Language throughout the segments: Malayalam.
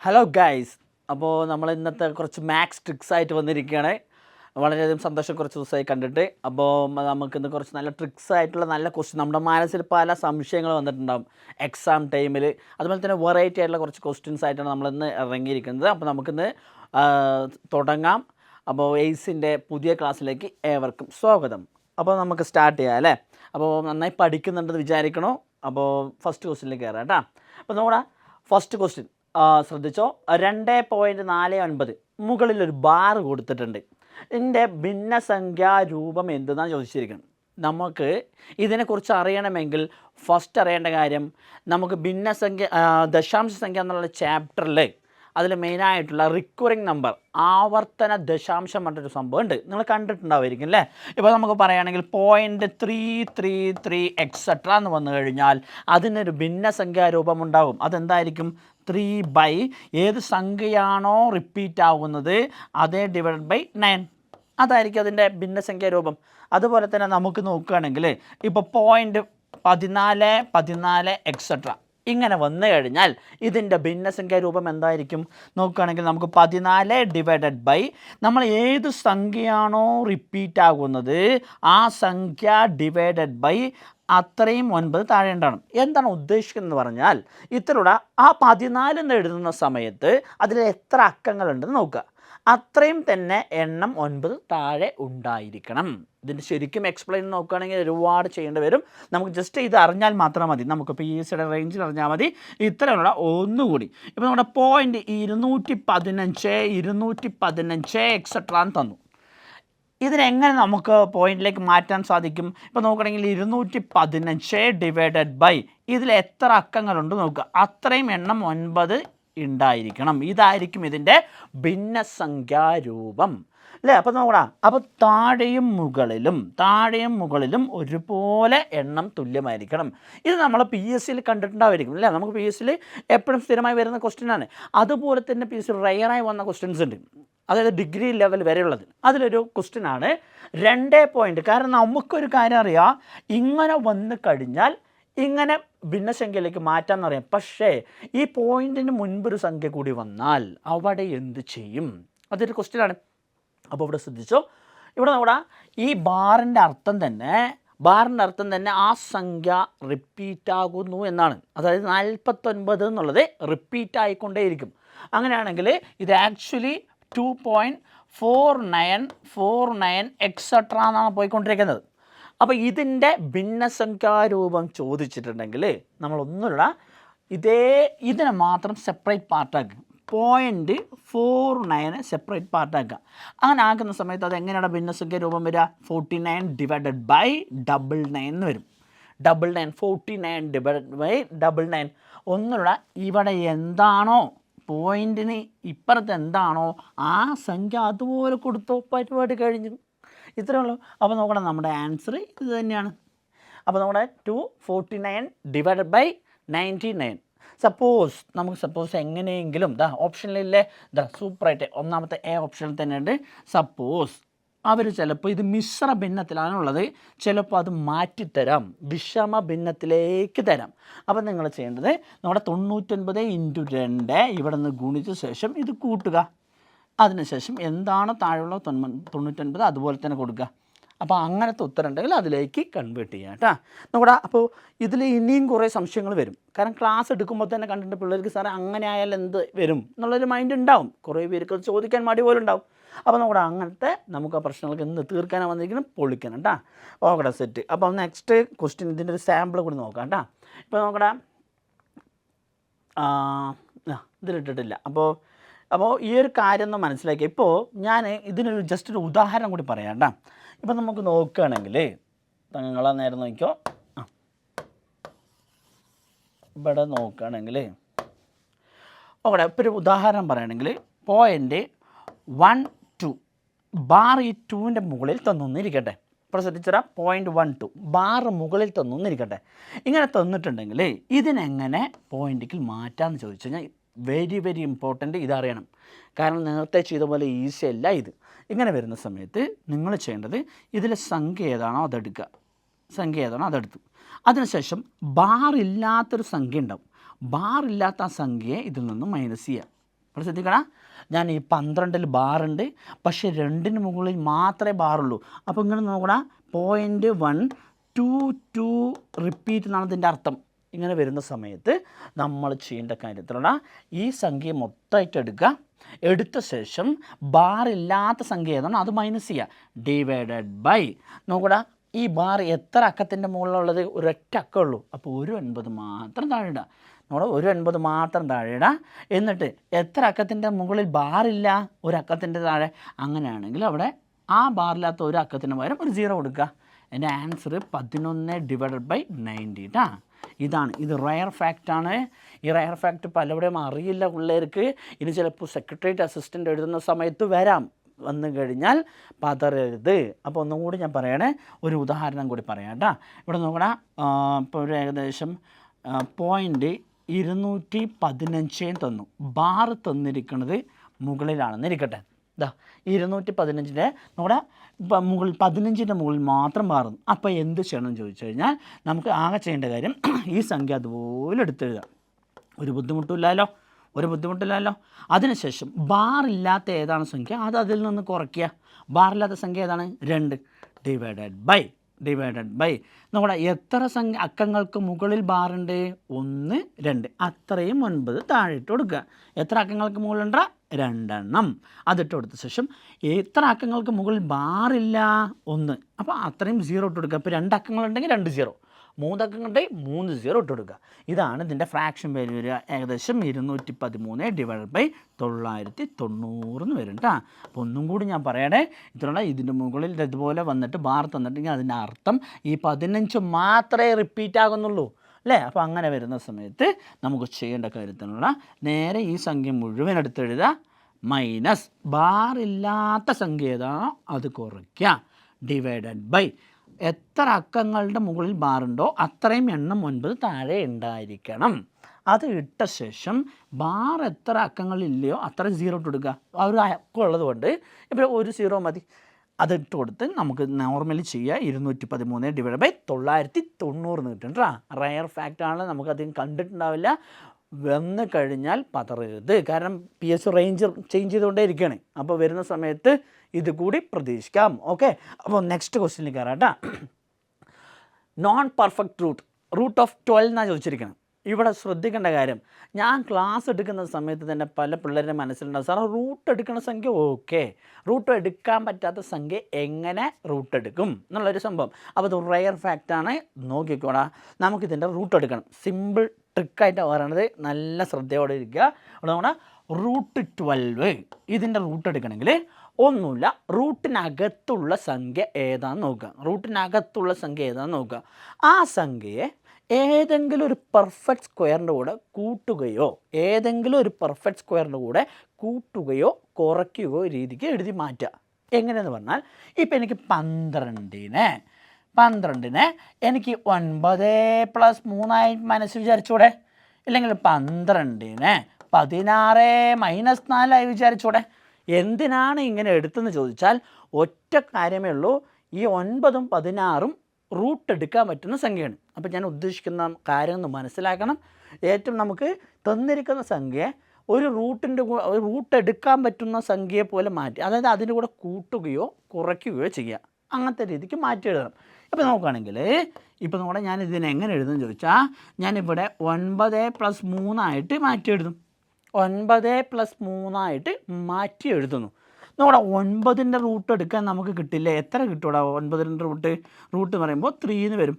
ഹലോ ഗൈസ്, അപ്പോൾ നമ്മൾ ഇന്നത്തെ കുറച്ച് മാത്സ് ട്രിക്സ് ആയിട്ട് വന്നിരിക്കുകയാണ്. വളരെയധികം സന്തോഷം കുറച്ച് ദിവസമായി കണ്ടിട്ട്. അപ്പോൾ നമുക്കിന്ന് കുറച്ച് നല്ല ട്രിക്സ് ആയിട്ടുള്ള നല്ല ക്വസ്റ്റ്യൻ, നമ്മുടെ മനസ്സിൽ പല സംശയങ്ങൾ വന്നിട്ടുണ്ടാകും എക്സാം ടൈമിൽ. അതുപോലെ തന്നെ വെറൈറ്റി ആയിട്ടുള്ള കുറച്ച് ക്വസ്റ്റ്യൻസ് ആയിട്ടാണ് നമ്മളിന്ന് ഇറങ്ങിയിരിക്കുന്നത്. അപ്പോൾ നമുക്കിന്ന് തുടങ്ങാം. അപ്പോൾ എയ്സിൻ്റെ പുതിയ ക്ലാസ്സിലേക്ക് ഏവർക്കും സ്വാഗതം. അപ്പോൾ നമുക്ക് സ്റ്റാർട്ട് ചെയ്യാം അല്ലേ. അപ്പോൾ നന്നായി പഠിക്കുന്നുണ്ടെന്ന് വിചാരിക്കണോ. അപ്പോൾ ഫസ്റ്റ് ക്വസ്റ്റ്യനിലേക്ക് കയറാം കേട്ടോ. അപ്പോൾ നമ്മുടെ ഫസ്റ്റ് ക്വസ്റ്റ്യൻ ശ്രദ്ധിച്ചോ. 2.49 മുകളിലൊരു ബാർ കൊടുത്തിട്ടുണ്ട്. ഇതിൻ്റെ ഭിന്നസംഖ്യാ രൂപം എന്തെന്നാണ് ചോദിച്ചിരിക്കുന്നത്. നമുക്ക് ഇതിനെക്കുറിച്ച് അറിയണമെങ്കിൽ ഫസ്റ്റ് അറിയേണ്ട കാര്യം, നമുക്ക് ഭിന്നസംഖ്യ ദശാംശ സംഖ്യ എന്നുള്ള ചാപ്റ്ററിൽ അതിൽ മെയിനായിട്ടുള്ള റിക്കറിങ് നമ്പർ, ആവർത്തന ദശാംശം പറഞ്ഞൊരു സംഭവം ഉണ്ട്. നിങ്ങൾ കണ്ടിട്ടുണ്ടാവുമായിരിക്കും അല്ലേ. ഇപ്പോൾ നമുക്ക് പറയുകയാണെങ്കിൽ 0.333 എക്സെട്ര എന്ന് വന്നു കഴിഞ്ഞാൽ അതിനൊരു ഭിന്നസംഖ്യാ രൂപമുണ്ടാകും. അതെന്തായിരിക്കും? 3 ഏത് സംഖ്യയാണോ റിപ്പീറ്റ് ആകുന്നത് അതേ /9 അതായിരിക്കും അതിൻ്റെ ഭിന്നസംഖ്യാ രൂപം. അതുപോലെ തന്നെ നമുക്ക് നോക്കുകയാണെങ്കിൽ ഇപ്പോൾ 0.14 എക്സെട്ര ഇങ്ങനെ വന്നു കഴിഞ്ഞാൽ ഇതിൻ്റെ ഭിന്നസംഖ്യാ രൂപം എന്തായിരിക്കും നോക്കുകയാണെങ്കിൽ നമുക്ക് 14 നമ്മൾ ഏത് സംഖ്യയാണോ റിപ്പീറ്റ് ആകുന്നത് ആ സംഖ്യ അത്രയും 9 താഴെ ഉണ്ടാകണം. എന്താണ് ഉദ്ദേശിക്കുന്നത് പറഞ്ഞാൽ, ഇത്രയുടെ ആ 14 എന്ന് എഴുതുന്ന സമയത്ത് അതിൽ എത്ര അക്കങ്ങളുണ്ടെന്ന് നോക്കുക. അത്രയും തന്നെ എണ്ണം 9 താഴെ ഉണ്ടായിരിക്കണം. ഇതിൻ്റെ ശരിക്കും എക്സ്പ്ലെയിൻ നോക്കുകയാണെങ്കിൽ ഒരുപാട് ചെയ്യേണ്ടി വരും. നമുക്ക് ജസ്റ്റ് ഇത് അറിഞ്ഞാൽ മാത്രം മതി. നമുക്ക് PSCയുടെ റേഞ്ചിൽ അറിഞ്ഞാൽ മതി. ഇത്രയുള്ള ഒന്നുകൂടി ഇപ്പോൾ നമ്മുടെ 215 എക്സെട്ര എന്ന് തന്നു. ഇതിനെങ്ങനെ നമുക്ക് പോയിന്റിലേക്ക് മാറ്റാൻ സാധിക്കും? ഇപ്പോൾ നോക്കുകയാണെങ്കിൽ 215 ഇതിൽ എത്ര അക്കങ്ങളുണ്ട് നോക്കുക. അത്രയും എണ്ണം 9 ഉണ്ടായിരിക്കണം. ഇതായിരിക്കും ഇതിൻ്റെ ഭിന്നസംഖ്യാരൂപം അല്ലേ. അപ്പോൾ നോക്കണം. അപ്പോൾ താഴെയും മുകളിലും ഒരുപോലെ എണ്ണം തുല്യമായിരിക്കണം. ഇത് നമ്മൾ PSCയിൽ കണ്ടിട്ടുണ്ടായിരിക്കും അല്ലേ. നമുക്ക് PSCയിൽ എപ്പോഴും സ്ഥിരമായി വരുന്ന ക്വസ്റ്റ്യനാണ്. അതുപോലെ തന്നെ PSC റയറായി വന്ന ക്വസ്റ്റ്യൻസ് ഉണ്ട്, അതായത് ഡിഗ്രി ലെവൽ വരെയുള്ളത്. അതിലൊരു ക്വസ്റ്റ്യനാണ് 2 കാരണം നമുക്കൊരു കാര്യം അറിയാം, ഇങ്ങനെ വന്നു കഴിഞ്ഞാൽ ഇങ്ങനെ ഭിന്നസംഖ്യയിലേക്ക് മാറ്റാമെന്നറിയാം. പക്ഷേ ഈ പോയിന്റിന് മുൻപൊരു സംഖ്യ കൂടി വന്നാൽ അവിടെ എന്ത് ചെയ്യും? അതൊരു ക്വസ്റ്റ്യനാണ്. അപ്പോൾ ഇവിടെ ശ്രദ്ധിച്ചോ. ഇവിടെ നോക്കാം, ഈ ബാറിൻ്റെ അർത്ഥം തന്നെ ആ സംഖ്യ റിപ്പീറ്റ് ആകുന്നു എന്നാണ്. അതായത് 49 എന്നുള്ളത് റിപ്പീറ്റ് ആയിക്കൊണ്ടേയിരിക്കും. അങ്ങനെയാണെങ്കിൽ ഇത് ആക്ച്വലി 2.49 എക്സെട്ര എന്നാണ് പോയിക്കൊണ്ടിരിക്കുന്നത്. അപ്പോൾ ഇതിൻ്റെ ഭിന്നസംഖ്യാരൂപം ചോദിച്ചിട്ടുണ്ടെങ്കിൽ നമ്മളൊന്നുമില്ല, ഇതിനെ മാത്രം സെപ്പറേറ്റ് പാർട്ടാക്കുക. 0.49 സെപ്പറേറ്റ് പാർട്ടാക്കുക. അങ്ങനെ ആക്കുന്ന സമയത്ത് അത് എങ്ങനെയാണ് ഭിന്നസംഖ്യ രൂപം വരിക? 49 എന്ന് വരും. 49 ഒന്നുമില്ല, ഇവിടെ എന്താണോ പോയിന്റിന് ഇപ്പുറത്ത് എന്താണോ ആ സംഖ്യ അതുപോലെ കൊടുത്തോ, പരിപാടി കഴിഞ്ഞു. ഇത്രയേ ഉള്ളൂ. അപ്പോൾ നോക്കണം, നമ്മുടെ ആൻസർ ഇത് തന്നെയാണ്. അപ്പോൾ നമ്മുടെ 249 സപ്പോസ് എങ്ങനെയെങ്കിലും ഓപ്ഷനിലില്ലേ സൂപ്പറായിട്ട് ഒന്നാമത്തെ ഓപ്ഷനിൽ തന്നെ ഉണ്ട്. സപ്പോസ് അവർ ചിലപ്പോൾ ഇത് മിശ്ര ഭിന്നത്തിലാണുള്ളത്, ചിലപ്പോൾ അത് മാറ്റിത്തരാം, വിഷമ ഭിന്നത്തിലേക്ക് തരാം. അപ്പോൾ നിങ്ങൾ ചെയ്യേണ്ടത് നമ്മുടെ 99 × 2 ഇവിടെ നിന്ന് ഗുണിച്ച ശേഷം ഇത് കൂട്ടുക. അതിനുശേഷം എന്താണ് താഴെയുള്ള 99 അതുപോലെ തന്നെ കൊടുക്കുക. അപ്പോൾ അങ്ങനത്തെ ഉത്തരം ഉണ്ടെങ്കിൽ അതിലേക്ക് കൺവേർട്ട് ചെയ്യാം കേട്ടോ. നോക്കടാ, അപ്പോൾ ഇതിൽ ഇനിയും കുറേ സംശയങ്ങൾ വരും. കാരണം ക്ലാസ് എടുക്കുമ്പോൾ തന്നെ കണ്ടിട്ട് പിള്ളേർക്ക് സാറേ അങ്ങനെ ആയാൽ എന്ത് വരും എന്നുള്ളൊരു മൈൻഡ് ഉണ്ടാവും. കുറേ പേർക്ക് ചോദിക്കാൻ മടി പോലും ഉണ്ടാവും. അപ്പോൾ നോക്കടാ, അങ്ങനത്തെ നമുക്ക് ആ പ്രശ്നങ്ങൾക്ക് എന്ത് തീർക്കാനാണ് വന്നിരിക്കണം, പൊളിക്കണം കേട്ടോ. ഓക്കടാ, സെറ്റ്. അപ്പോൾ നെക്സ്റ്റ് ക്വസ്റ്റ്യൻ ഇതിൻ്റെ ഒരു സാമ്പിൾ കൂടി നോക്കാം കേട്ടോ. ഇപ്പോൾ നോക്കടാ, ഇതിലിട്ടിട്ടില്ല. അപ്പോൾ ഈ ഒരു കാര്യം ഒന്ന് മനസ്സിലാക്കി. ഇപ്പോൾ ഞാൻ ഇതിനൊരു ജസ്റ്റ് ഒരു ഉദാഹരണം കൂടി പറയാം കേട്ടോ. ഇപ്പം നമുക്ക് നോക്കുകയാണെങ്കിൽ നിങ്ങളെ നേരെ നോക്കിയോ, ഇവിടെ നോക്കുകയാണെങ്കിൽ ഓക്കെ, ഇപ്പോൾ ഒരു ഉദാഹരണം പറയുകയാണെങ്കിൽ 0.12 ബാർ ഈ 2ൻ്റെ മുകളിൽ തന്നിരിക്കട്ടെ. ഇപ്പോൾ ശ്രദ്ധിച്ചാൽ 0.12 ബാർ മുകളിൽ തന്നിരിക്കട്ടെ. ഇങ്ങനെ തന്നിട്ടുണ്ടെങ്കിൽ ഇതിനെങ്ങനെ പോയിന്റിൽ മാറ്റാമെന്ന് ചോദിച്ചു കഴിഞ്ഞാൽ വെരി ഇമ്പോർട്ടൻ്റ് ഇതറിയണം. കാരണം നേരത്തെ ചെയ്ത പോലെ ഈസി അല്ല ഇത്. ഇങ്ങനെ വരുന്ന സമയത്ത് നിങ്ങൾ ചെയ്യേണ്ടത് ഇതിലെ സംഖ്യ ഏതാണോ അതെടുത്തു. അതിനുശേഷം ബാർ ഇല്ലാത്തൊരു സംഖ്യ ഉണ്ടാവും. ബാർ ഇല്ലാത്ത ആ സംഖ്യയെ ഇതിൽ നിന്ന് മൈനസ് ചെയ്യുക. അപ്പോൾ ശ്രദ്ധിക്കണം, ഞാൻ ഈ 12 ബാറുണ്ട്, പക്ഷേ 2 മുകളിൽ മാത്രമേ ബാറുള്ളൂ. അപ്പോൾ ഇങ്ങനെ നോക്കണം, 0.122 റിപ്പീറ്റ് എന്നാണ് ഇതിൻ്റെ അർത്ഥം. ഇങ്ങനെ വരുന്ന സമയത്ത് നമ്മൾ ചെയ്യേണ്ട കാര്യത്തിലുള്ള ഈ സംഖ്യ മൊത്തമായിട്ട് എടുക്കുക. എടുത്ത ശേഷം ബാറില്ലാത്ത സംഖ്യ ഏതാണ് അത് മൈനസ് ചെയ്യുക, ഡിവൈഡഡ് ബൈ. നോക്കടാ, ഈ ബാർ എത്ര അക്കത്തിൻ്റെ മുകളിലുള്ളത്? ഒരൊറ്റ അക്കമുള്ളൂ. അപ്പോൾ 1 മാത്രം താഴെ ഇടുക. നമ്മൾ 1 മാത്രം താഴെ ഇടുക. എന്നിട്ട് എത്ര അക്കത്തിൻ്റെ മുകളിൽ ബാറില്ല? ഒരക്കത്തിൻ്റെ താഴെ. അങ്ങനെയാണെങ്കിൽ അവിടെ ആ ബാറില്ലാത്ത ഒരു അക്കത്തിന് പകരം ഒരു 0 കൊടുക്കുക. എൻ്റെ ആൻസർ 11 ഡിവൈഡഡ് ബൈ 90 ട്ടാ. ഇതാണ്, ഇത് റയർ ഫാക്റ്റാണ്. ഈ റയർ ഫാക്റ്റ് പലവിടെയും അറിയില്ല പിള്ളേർക്ക്. ഇനി ചിലപ്പോൾ സെക്രട്ടേറിയറ്റ് അസിസ്റ്റൻ്റ് എഴുതുന്ന സമയത്ത് വന്നു കഴിഞ്ഞാൽ പതറരുത്. അപ്പോൾ ഒന്നും കൂടി ഞാൻ പറയണേ, ഒരു ഉദാഹരണം കൂടി പറയാം കേട്ടോ. ഇവിടെ നോക്കണം, ഇപ്പോൾ ഒരു ഏകദേശം 215 തന്നു. ബാർ തന്നിരിക്കുന്നത് മുകളിലാണെന്നിരിക്കട്ടെ. ഇതാ 215 നോടെ ഇപ്പം മുകളിൽ 15 മുകളിൽ മാത്രം മാറുന്നു. അപ്പോൾ എന്ത് ചെയ്യണം എന്ന് ചോദിച്ചു കഴിഞ്ഞാൽ നമുക്ക് ആകെ ചെയ്യേണ്ട കാര്യം ഈ സംഖ്യ അതുപോലെ എടുത്തെഴുതുക. ഒരു ബുദ്ധിമുട്ടില്ലല്ലോ. അതിനുശേഷം ബാറില്ലാത്ത ഏതാണ് സംഖ്യ അത് അതിൽ നിന്ന് കുറയ്ക്കുക. ബാറില്ലാത്ത സംഖ്യ ഏതാണ്? 2 ഡിവൈഡഡ് ബൈ നമ്മുടെ എത്ര അക്കങ്ങൾക്ക് മുകളിൽ ബാറുണ്ട്? 1, 2. അത്രയും 9 താഴെയിട്ട് കൊടുക്കുക. എത്ര അക്കങ്ങൾക്ക് മുകളിലുണ്ട? 2 എണ്ണം. അതിട്ട് കൊടുത്ത ശേഷം എത്ര അക്കങ്ങൾക്ക് മുകളിൽ ബാറില്ല? 1. അപ്പോൾ അത്രയും 0 ഇട്ട് കൊടുക്കുക. ഇപ്പോൾ 2 അക്കങ്ങളുണ്ടെങ്കിൽ 2 0, 3 അക്കങ്ങളുണ്ടെങ്കിൽ 3 0 ഇട്ട് കൊടുക്കുക. ഇതാണ് ഇതിൻ്റെ ഫ്രാക്ഷൻ വാല്യൂ വരിക. ഏകദേശം 213 ഡിവൈഡഡ് ബൈ 990 എന്ന് വരും കേട്ടോ. അപ്പോൾ ഒന്നും കൂടി ഞാൻ പറയണേ, ഇത്രയുള്ള ഇതിൻ്റെ മുകളിൽ ഇതുപോലെ വന്നിട്ട് ബാർ തന്നിട്ടുണ്ടെങ്കിൽ അതിൻ്റെ അർത്ഥം ഈ 15 മാത്രമേ റിപ്പീറ്റ് ആകുന്നുള്ളൂ അല്ലേ? അപ്പോൾ അങ്ങനെ വരുന്ന സമയത്ത് നമുക്ക് ചെയ്യേണ്ട കാര്യത്തിനുള്ള നേരെ ഈ സംഖ്യ മുഴുവൻ എടുത്തെഴുതുക, മൈനസ് ബാറില്ലാത്ത സംഖ്യ ഏതാണോ അത് കുറയ്ക്കുക, ഡിവൈഡഡ് ബൈ എത്ര അക്കങ്ങളുടെ മുകളിൽ ബാറുണ്ടോ അത്രയും എണ്ണം 9 താഴെ ഉണ്ടായിരിക്കണം. അത് ഇട്ട ശേഷം ബാർ എത്ര അക്കങ്ങളില്ലയോ അത്ര 0 ഇട്ട് കൊടുക്കുക. ആ ഒരു അക്കം ഉള്ളത് കൊണ്ട് ഇപ്പോൾ ഒരു 0 മതി. അതിട്ട് കൊടുത്ത് നമുക്ക് നോർമലി ചെയ്യുക. 213 ഡിവൈഡ് ബൈ 990 എന്ന് കിട്ടും കേട്ടോ. റയർ ഫാക്റ്റാണ്, നമുക്കധികം കണ്ടിട്ടുണ്ടാവില്ല. വന്നു കഴിഞ്ഞാൽ പതറരുത്, കാരണം PSC റേഞ്ച് ചേഞ്ച് ചെയ്തുകൊണ്ടേ ഇരിക്കുകയാണ്. അപ്പോൾ വരുന്ന സമയത്ത് ഇത് കൂടി പ്രതീക്ഷിക്കാം. ഓക്കെ, അപ്പോൾ നെക്സ്റ്റ് ക്വസ്റ്റ്യനിൽ കയറാം കേട്ടോ. നോൺ പെർഫെക്റ്റ് റൂട്ട് ഓഫ് 12 എന്നാണ് ചോദിച്ചിരിക്കണം. ഇവിടെ ശ്രദ്ധിക്കേണ്ട കാര്യം, ഞാൻ ക്ലാസ് എടുക്കുന്ന സമയത്ത് തന്നെ പല പിള്ളേരുടെ മനസ്സിലുണ്ടാവും, സാർ റൂട്ട് എടുക്കുന്ന സംഖ്യ ഓക്കെ, റൂട്ട് എടുക്കാൻ പറ്റാത്ത സംഖ്യ എങ്ങനെ റൂട്ട് എടുക്കും എന്നുള്ളൊരു സംഭവം. അപ്പോൾ ഇത് റയർ ഫാക്റ്റാണ്. നോക്കിക്കോടാ, നമുക്കിതിൻ്റെ റൂട്ട് എടുക്കണം. സിമ്പിൾ ട്രിക്കായിട്ട് പറയണത്, നല്ല ശ്രദ്ധയോടെ ഇരിക്കുക. അവിടെ നമ്മുടെ റൂട്ട് 12 ഇതിൻ്റെ റൂട്ട് എടുക്കണമെങ്കിൽ ഒന്നുമില്ല, റൂട്ടിനകത്തുള്ള സംഖ്യ ഏതാണെന്ന് നോക്കുക. ആ സംഖ്യയെ ഏതെങ്കിലും ഒരു പെർഫെക്റ്റ് സ്ക്വയറിൻ്റെ കൂടെ കൂട്ടുകയോ കുറയ്ക്കുകയോ രീതിക്ക് എഴുതി മാറ്റുക. എങ്ങനെയെന്ന് പറഞ്ഞാൽ, ഇപ്പം എനിക്ക് 12നെ എനിക്ക് 9 + 3 മനസ്സിൽ വിചാരിച്ചൂടെ? ഇല്ലെങ്കിൽ 12നെ 16 - 4 വിചാരിച്ചൂടെ? എന്തിനാണ് ഇങ്ങനെ എടുത്തെന്ന് ചോദിച്ചാൽ ഒറ്റ കാര്യമേ ഉള്ളൂ, ഈ 9ഉം 16ഉം റൂട്ട് എടുക്കാൻ പറ്റുന്ന സംഖ്യയാണ്. അപ്പോൾ ഞാൻ ഉദ്ദേശിക്കുന്ന കാര്യം ഒന്ന് മനസ്സിലാക്കണം. ഏറ്റവും നമുക്ക് തന്നിരിക്കുന്ന സംഖ്യ ഒരു റൂട്ട് എടുക്കാൻ പറ്റുന്ന സംഖ്യയെ പോലെ മാറ്റി, അതായത് അതിൻ്റെ കൂടെ കൂട്ടുകയോ കുറയ്ക്കുകയോ ചെയ്യുക, അങ്ങനത്തെ രീതിക്ക് മാറ്റി എഴുതണം. ഇപ്പോൾ നോക്കുകയാണെങ്കിൽ ഇപ്പോൾ നോക്കണേ, ഞാൻ ഇതിനെ എങ്ങനെ എഴുതുമെന്ന് ചോദിച്ചാൽ ഞാനിവിടെ 9 + 3 മാറ്റി എഴുതും. 9 + 3 മാറ്റി എഴുതുന്നു. നോക്കടാ, 9ൻ്റെ റൂട്ട് എടുക്കാൻ നമുക്ക് കിട്ടില്ല. എത്ര കിട്ടൂടാ 9ൻ്റെ റൂട്ട് പറയുമ്പോൾ 3 എന്ന് വരും.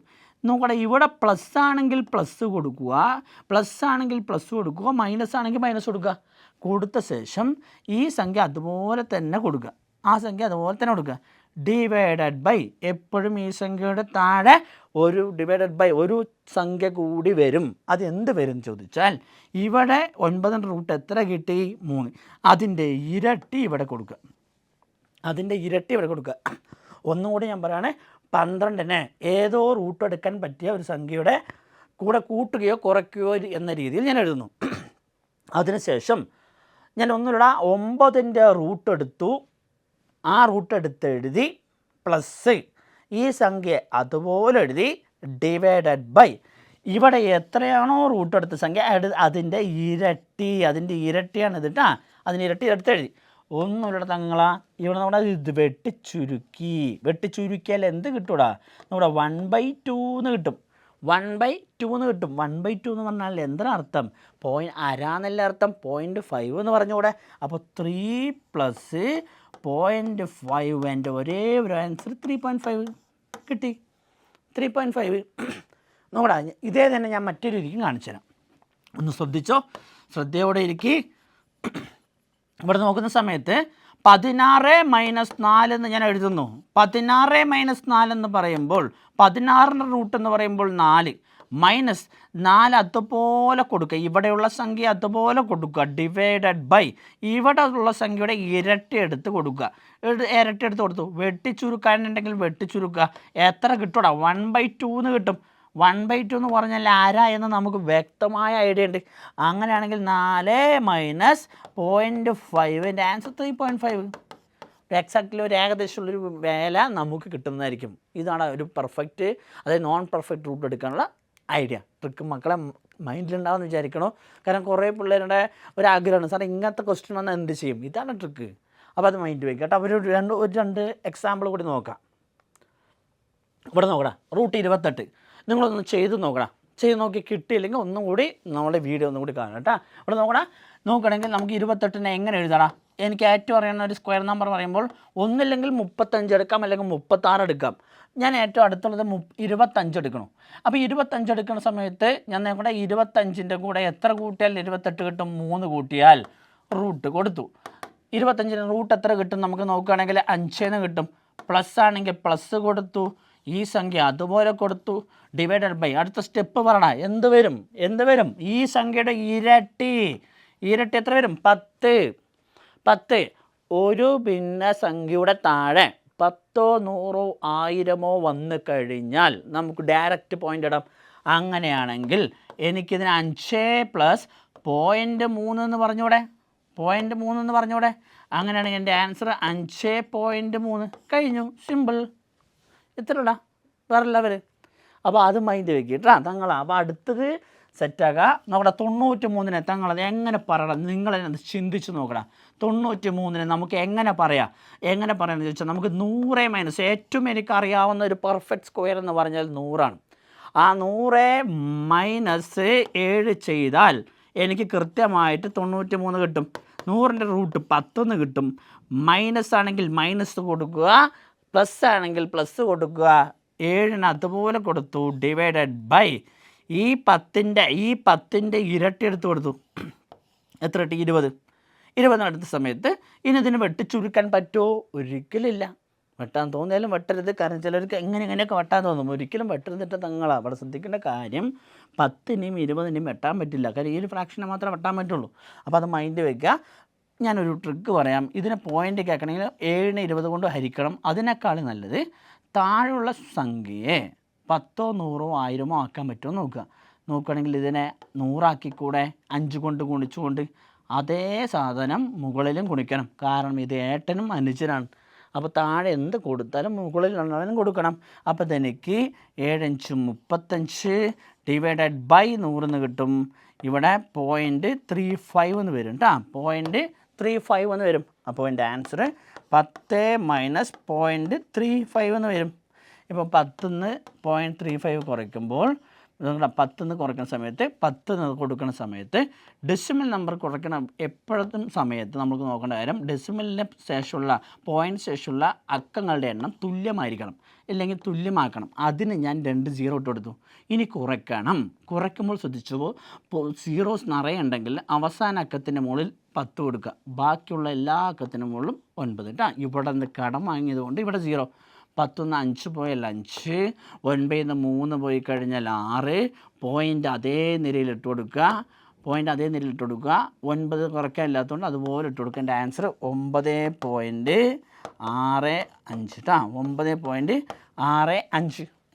നോക്കടാ, ഇവിടെ പ്ലസ് ആണെങ്കിൽ പ്ലസ് കൊടുക്കുക, മൈനസ് ആണെങ്കിൽ മൈനസ് കൊടുക്കുക. കൊടുത്ത ശേഷം ഈ സംഖ്യ അതുപോലെ തന്നെ കൊടുക്കുക, ഡിവൈഡഡ് ബൈ. എപ്പോഴും ഈ സംഖ്യയുടെ താഴെ ഒരു ഡിവൈഡഡ് ബൈ ഒരു സംഖ്യ കൂടി വരും. അത് എന്ത് വരും ചോദിച്ചാൽ, ഇവിടെ 9ൻ്റെ റൂട്ട് എത്ര കിട്ടി? 3. അതിൻ്റെ ഇരട്ടി ഇവിടെ കൊടുക്കുക. ഒന്നും കൂടി ഞാൻ പറയുകയാണെ, 12നെ ഏതോ റൂട്ട് എടുക്കാൻ പറ്റിയ ഒരു സംഖ്യയുടെ കൂടെ കൂട്ടുകയോ കുറയ്ക്കുകയോ എന്ന രീതിയിൽ ഞാൻ എഴുതുന്നു. അതിനുശേഷം ഞാൻ ഒന്നുകൂടെ 9ൻ്റെ റൂട്ട് എടുത്തു. ആ റൂട്ട് എഴുതി പ്ലസ് ഈ സംഖ്യ അതുപോലെ എഴുതി ഡിവൈഡഡ് ബൈ. ഇവിടെ എത്രയാണോ റൂട്ട് എടുത്ത സംഖ്യ അതിൻ്റെ ഇരട്ടിയാണ് ഇത് കേട്ടോ. അതിന് ഇരട്ടി എടുത്തെഴുതി. ഒന്നുമില്ല തങ്ങളാ, ഇവിടെ നമ്മുടെ ഇത് വെട്ടിച്ചുരുക്കിയാൽ എന്ത് കിട്ടൂടാ? നമ്മുടെ 1/2 എന്ന് കിട്ടും. 1/2 എന്ന് കിട്ടും. 1/2 എന്ന് പറഞ്ഞാൽ എന്താണ് അർത്ഥം? അരാന്നല്ല അർത്ഥം. 0.5 എന്ന് പറഞ്ഞുകൂടെ? അപ്പോൾ 3 + 0.5 എൻ്റെ ഒരേ ഒരു ആൻസർ 3.5 കിട്ടി. 3.5 നോക്കടാ. ഇതേ തന്നെ ഞാൻ മറ്റൊരു രീതിക്കും കാണിച്ചു തരാം. ഒന്ന് ശ്രദ്ധിച്ചോ, ശ്രദ്ധയോടെ ഇരിക്കി. ഇവിടെ നോക്കുന്ന സമയത്ത് 16 - 4 എന്ന് ഞാൻ എഴുതുന്നു. 16 - 4 എന്ന് പറയുമ്പോൾ 16ൻ്റെ റൂട്ട് എന്ന് പറയുമ്പോൾ 4 -4 അതുപോലെ കൊടുക്കുക. ഇവിടെയുള്ള സംഖ്യ അതുപോലെ കൊടുക്കുക. ഡിവൈഡഡ് ബൈ ഇവിടെ ഉള്ള സംഖ്യയുടെ ഇരട്ടി എടുത്ത് കൊടുക്കുക. ഇരട്ടി എടുത്ത് കൊടുത്തു. വെട്ടിച്ചുരുക്കാനുണ്ടെങ്കിൽ വെട്ടിച്ചുരുക്കുക. എത്ര കിട്ടൂടാ? 1/2 എന്ന് കിട്ടും. 1/2 എന്ന് പറഞ്ഞാൽ ആരാ എന്ന് നമുക്ക് വ്യക്തമായ ഐഡിയ ഉണ്ട്. അങ്ങനെയാണെങ്കിൽ 4 - 0.5 ആൻസർ 3.5. എക്സാക്ട്ലി ഒരു ഏകദേശമുള്ളൊരു വില നമുക്ക് കിട്ടുന്നതായിരിക്കും. ഇതാണ് ഒരു പെർഫെക്റ്റ്, അതായത് നോൺ പെർഫെക്റ്റ് റൂട്ട് എടുക്കാനുള്ള ഐഡിയ. ട്രിക്ക് മക്കളെ മൈൻഡിലുണ്ടാവുമെന്ന് വിചാരിക്കണോ? കാരണം കുറേ പിള്ളേരുടെ ഒരാഗ്രഹമാണ്, സാർ ഇങ്ങനത്തെ ക്വസ്റ്റ്യൻ വന്നാൽ എന്ത് ചെയ്യും? ഇതാണ് ട്രിക്ക്. അപ്പോൾ അത് മൈൻഡ് വയ്ക്കുക കേട്ടോ. അവർ രണ്ട് എക്സാമ്പിൾ കൂടി നോക്കാം. ഇവിടെ നോക്കടാ, റൂട്ട് 28 നിങ്ങളൊന്ന് ചെയ്ത് നോക്കണം. ചെയ്ത് നോക്കി കിട്ടിയില്ലെങ്കിൽ ഒന്നും കൂടി നമ്മുടെ വീഡിയോ ഒന്നും കൂടി കാണാം കേട്ടോ. ഇവിടെ നോക്കണമെങ്കിൽ നമുക്ക് 28നെ എങ്ങനെ എഴുതണം? എനിക്ക് ഏറ്റവും അറിയുന്ന ഒരു സ്ക്വയർ നമ്പർ പറയുമ്പോൾ ഒന്നില്ലെങ്കിൽ 35 എടുക്കാം, അല്ലെങ്കിൽ 36 എടുക്കാം. ഞാൻ ഏറ്റവും അടുത്തുള്ളത് 25 എടുക്കണം. അപ്പോൾ 25 എടുക്കുന്ന സമയത്ത് ഞാൻ നോക്കട്ടെ, 25ൻ്റെ കൂടെ എത്ര കൂട്ടിയാൽ 28 കിട്ടും? 3 കൂട്ടിയാൽ റൂട്ട് കൊടുത്തു. 25ന് റൂട്ട് എത്ര കിട്ടും? നമുക്ക് നോക്കുകയാണെങ്കിൽ 5 കിട്ടും. പ്ലസ് ആണെങ്കിൽ പ്ലസ് കൊടുത്തു. ഈ സംഖ്യ അതുപോലെ കൊടുത്തു. ഡിവൈഡഡ് ബൈ അടുത്ത സ്റ്റെപ്പ് പറയണ എന്ത് വരും? ഈ സംഖ്യയുടെ ഇരട്ടി എത്ര വരും? 10. ഒരു ഭിന്ന സംഖ്യയുടെ താഴെ 10, 100, 1000 വന്നു കഴിഞ്ഞാൽ നമുക്ക് ഡയറക്റ്റ് പോയിൻ്റ് ഇടാം. അങ്ങനെയാണെങ്കിൽ എനിക്കിതിന് 5 + 0.3 എന്ന് പറഞ്ഞൂടെ? 0.3 എന്ന് പറഞ്ഞൂടെ? അങ്ങനെയാണെങ്കിൽ എൻ്റെ ആൻസർ 5.3 കഴിഞ്ഞു. സിമ്പിൾ. ഇത്രടാ, വേറെ ലെവൽ. അപ്പോൾ അത് മൈൻഡ് വെക്കിട്ടാ തങ്ങളാ. അപ്പോൾ അടുത്തത് സെറ്റാക്കുക. നോക്കടാ, 93നെ തങ്ങളത് എങ്ങനെ പറയണം? നിങ്ങളത് ചിന്തിച്ച് നോക്കണം. 93നെ നമുക്ക് എങ്ങനെ പറയാമെന്ന് ചോദിച്ചാൽ നമുക്ക് 100 - ഏറ്റവും എനിക്കറിയാവുന്ന ഒരു പെർഫെക്റ്റ് സ്ക്വയർ എന്ന് പറഞ്ഞാൽ 100ആണ്. ആ 100 - 7 ചെയ്താൽ എനിക്ക് കൃത്യമായിട്ട് 93 കിട്ടും. 100ൻ്റെ റൂട്ട് 10 എന്ന് കിട്ടും. മൈനസ് ആണെങ്കിൽ മൈനസ് കൊടുക്കുക, പ്ലസ് ആണെങ്കിൽ പ്ലസ് കൊടുക്കുക. 7ന് അതുപോലെ കൊടുത്തു. ഡിവൈഡഡ് ബൈ ഈ 10ൻ്റെ ഇരട്ടി എടുത്ത് കൊടുത്തു. എത്ര കിട്ടി? 20 എടുത്ത സമയത്ത് ഇനി ഇതിന് വെട്ടിച്ചുരുക്കാൻ പറ്റുമോ? ഒരിക്കലില്ല. വെട്ടാൻ തോന്നിയാലും വെട്ടരുത്. കാരണം ചിലർക്ക് എങ്ങനെയൊക്കെ വെട്ടാൻ തോന്നും. ഒരിക്കലും വെട്ടരുതിട്ട് തങ്ങളാണ്. അവിടെ ശ്രദ്ധിക്കേണ്ട കാര്യം 10നെയും 20നെയും വെട്ടാൻ പറ്റില്ല. കാര്യം ഈ ഒരു ഫ്രാക്ഷനെ മാത്രമേ വെട്ടാൻ പറ്റുള്ളൂ. അപ്പോൾ അത് മൈൻഡ് വയ്ക്കുക. ഞാനൊരു ട്രിക്ക് പറയാം. ഇതിനെ പോയിൻ്റ് കേൾക്കണമെങ്കിൽ 7നെ 20 കൊണ്ട് ഹരിക്കണം. അതിനേക്കാൾ നല്ലത് താഴെയുള്ള സംഖ്യയെ 10, 100, 1000 ആക്കാൻ പറ്റുമോ നോക്കുകയാണെങ്കിൽ ഇതിനെ 100 ആക്കിക്കൂടെ? 5 കൊണ്ട് ഗുണിച്ചുകൊണ്ട് അതേ സാധനം മുകളിലും ഗുണിക്കണം. കാരണം ഇത് ഏട്ടനും അനുജനാണ്. അപ്പോൾ താഴെ എന്ത് കൊടുത്താലും മുകളിലുള്ളവനും കൊടുക്കണം. അപ്പോൾ ഇതെനിക്ക് 7 × 35 ഡിവൈഡഡ് ബൈ 100 എന്ന് കിട്ടും. ഇവിടെ 0.35 എന്ന് വരും കേട്ടോ. 0.35 എന്ന് വരും. അപ്പോൾ എൻ്റെ ആൻസർ 10 - 0.35 എന്ന് വരും. ഇപ്പോൾ 10ന്ന് 0.35 കുറയ്ക്കുമ്പോൾ 10ന്ന് കുറയ്ക്കുന്ന സമയത്ത് 10 കൊടുക്കുന്ന സമയത്ത് ഡെസിമൽ നമ്പർ കുറയ്ക്കണം. എപ്പോഴത്തും സമയത്ത് നമുക്ക് നോക്കേണ്ട കാര്യം ഡെസിമലിന് ശേഷമുള്ള പോയിൻ്റ് ശേഷമുള്ള അക്കങ്ങളുടെ എണ്ണം തുല്യമായിരിക്കണം, ഇല്ലെങ്കിൽ തുല്യമാക്കണം. അതിന് ഞാൻ 2 0 ഇട്ട് കൊടുത്തു. ഇനി കുറയ്ക്കുമ്പോൾ ശ്രദ്ധിച്ചു, സീറോസ് നിറയെ ഉണ്ടെങ്കിൽ അവസാന അക്കത്തിൻ്റെ മുകളിൽ 10 കൊടുക്കുക. ബാക്കിയുള്ള എല്ലാ അക്കത്തിൻ്റെ മുകളിലും 9 കേട്ടോ. ഇവിടെ നിന്ന് കടം വാങ്ങിയത് കൊണ്ട് ഇവിടെ 0. 10ന്ന് 5 പോയാൽ 5, 9ന്ന് 3 പോയി കഴിഞ്ഞാൽ 6. പോയിൻ്റ് അതേ നിരയിൽ ഇട്ട് കൊടുക്കുക. 9 കുറയ്ക്കാൻ ഇല്ലാത്തതുകൊണ്ട് അതുപോലെ ഇട്ട് കൊടുക്കുക. എൻ്റെ ആൻസർ 9.65 കേട്ടോ. 9.65